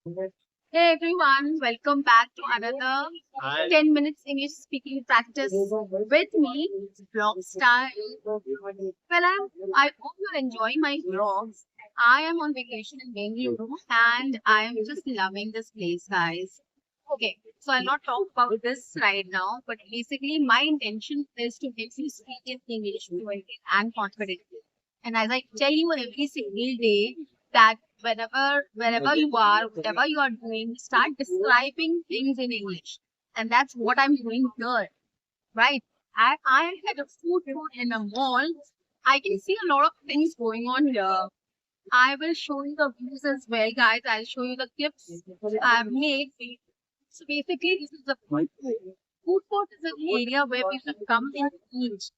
Hey everyone, welcome back to another 10 minutes English speaking practice with me, vlog style. I hope you're enjoying my vlogs. I am on vacation in Bengaluru and I am just loving this place, guys. Okay, so I'll not talk about this right now, but basically my intention is to get you speak in English fluently and confidently. And as I tell you every single day, that wherever you are, whatever you are doing, start describing things in English. And that's what I'm doing here, right? I am at a food court in a mall. I can see a lot of things going on here. I will show you the views as well, guys. I'll show you the clips I've made. So basically, this is the food court. Food court is an area where people come and eat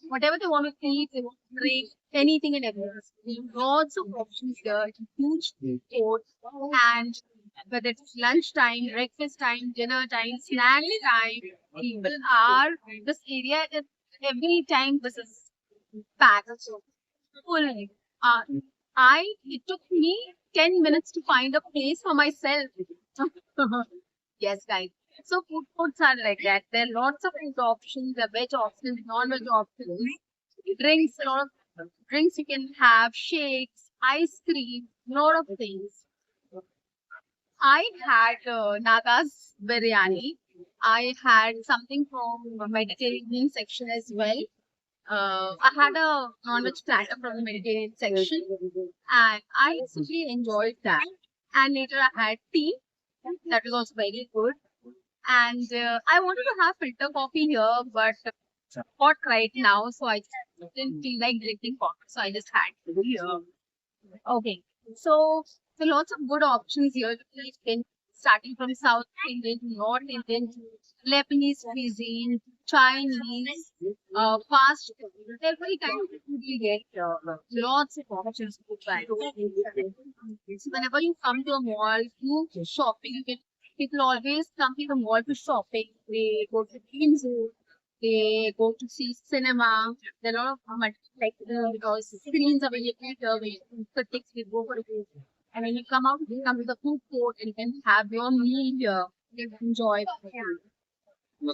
whatever they want to eat, they want to drink, anything and everything. There are lots of options here. It's a huge court, and whether it's lunchtime, breakfast time, dinner time, snack time, people are. This area is every time this is packed full. Uh, it took me 10 minutes to find a place for myself. Yes, guys. So food courts are like that. There are lots of food options, the veg options, non-veg options, drinks, a lot of drinks you can have, shakes, ice cream, lot of things. I had Naga's biryani. I had something from the Mediterranean section as well. I had a non-veg platter from the Mediterranean section, and I simply enjoyed that. And later I had tea. That was also very good. And I wanted to have filter coffee here, but hot right now, so I just didn't feel like drinking coffee, so I just had to here. Okay, so lots of good options here to eat in, starting from South Indian to North Indian to Lebanese cuisine, Chinese, fast food, every kind of food you get here. Lots of options to try. So whenever you come to a mall, you shopping, people always come to the mall for shopping. They go to Green Zoo, they go to see cinema. There are a lot of because screens available here where you can put tickets, you go for a movie. And when you come out, you come to the food court and you can have your meal here. You can enjoy the food.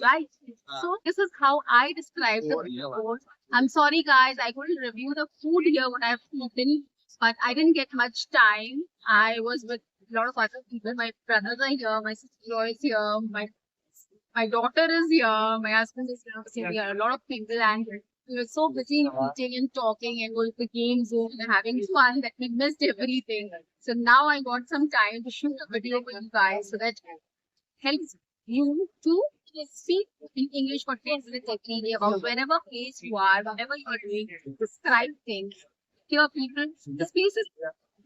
Right. So this is how I describe the food court. I'm sorry guys, I couldn't review the food here what I've eaten, but I didn't get much time. I was with a lot of other people. My brothers are here, my sister is here, my daughter is here, my husband is here, so we are a lot of people, and we were so busy in eating and talking and going to the game zone and having fun that we missed everything. So now I got some time to shoot a video for you guys so that helps you to speak in English for 10 minutes every day about wherever place you are, whatever you are doing, describe things. Here people, the space is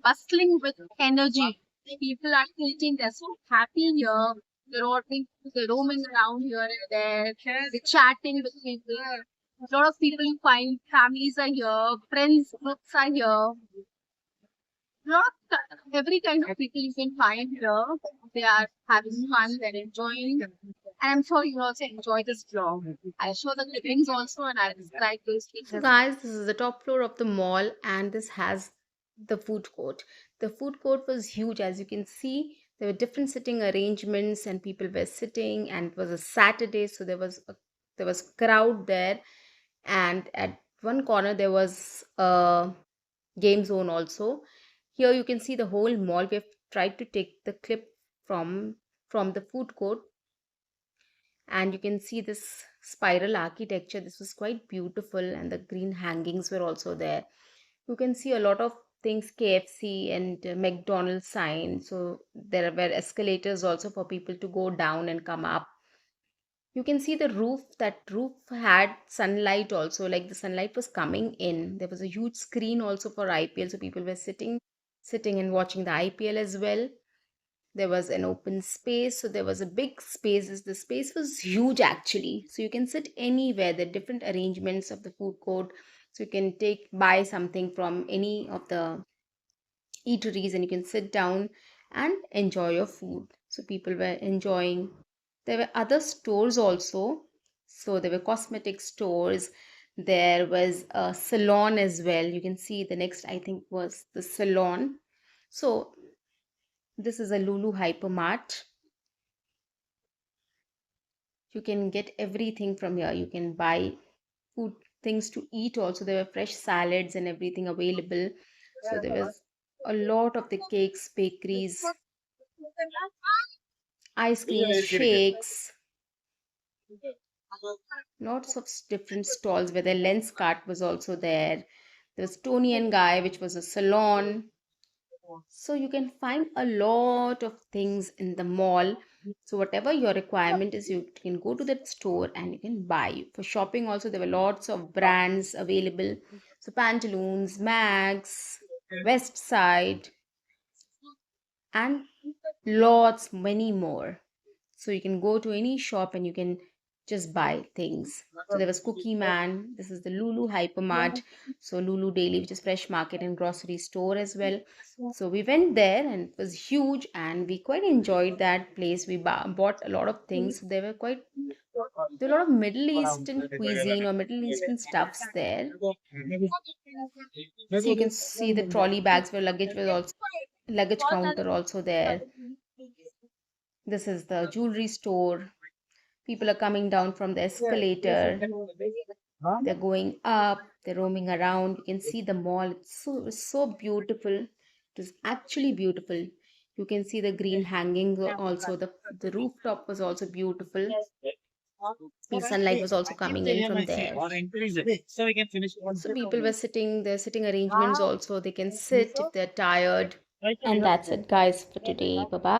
bustling with energy. People are eating, they're so happy here. They're all they're roaming around here and there. They're chatting with people. A lot of people you find, families are here, friends groups are here. Lot every kind of people you can find here. They are having fun, they're enjoying. And I'm sure you also enjoy this vlog. I'll show the clippings also and I'll describe those things So, as well. guys, this is the top floor of the mall, and this has the food court. The food court was huge, as you can see. There were different sitting arrangements, and people were sitting. And it was a Saturday, so there was crowd there. And at one corner there was a game zone also. Here you can see the whole mall. We have tried to take the clip from from the food court, and you can see this spiral architecture. This was quite beautiful, and the green hangings were also there. You can see a lot of things, KFC and McDonald's sign. So there were escalators also for people to go down and come up. You can see the roof. That roof had sunlight also, like the sunlight was coming in. There was a huge screen also for IPL, so people were sitting and watching the IPL as well. There was an open space, so there was a big space. The space was huge actually, so you can sit anywhere. The different arrangements of the food court, so you can take buy something from any of the eateries and you can sit down and enjoy your food. So people were enjoying. There were other stores also. So there were cosmetic stores. There was a salon as well. You can see the next, I think, was the salon. So This is a Lulu Hypermart. You can get everything from here. You can buy food, things to eat also. There were fresh salads and everything available. So there was a lot of the cakes, bakeries, ice creams, shakes, lots of different stalls where the lens cart was also there. There was Tony and Guy, which was a salon. So you can find a lot of things in the mall. So whatever your requirement is, you can go to that store and you can buy. For shopping also, there were lots of brands available. So Pantaloons, Max, West Side, and lots many more. So you can go to any shop and you can just buy things. So there was Cookie Man. This is the Lulu Hypermart. So Lulu Daily, which is fresh market and grocery store as well. So we went there and it was huge and we quite enjoyed that place. We bought a lot of things. There were a lot of Middle Eastern cuisine or Middle Eastern stuffs there. So you can see the trolley bags where luggage counter also there. This is the jewelry store. People are coming down from the escalator. They're going up. They're roaming around. You can see the mall. It's so beautiful. It is actually beautiful. You can see the green hangings also. The rooftop was also beautiful. The sunlight was also coming in from there. So people were sitting. There sitting arrangements also. They can sit if they're tired. And that's it, guys, for today. Bye bye.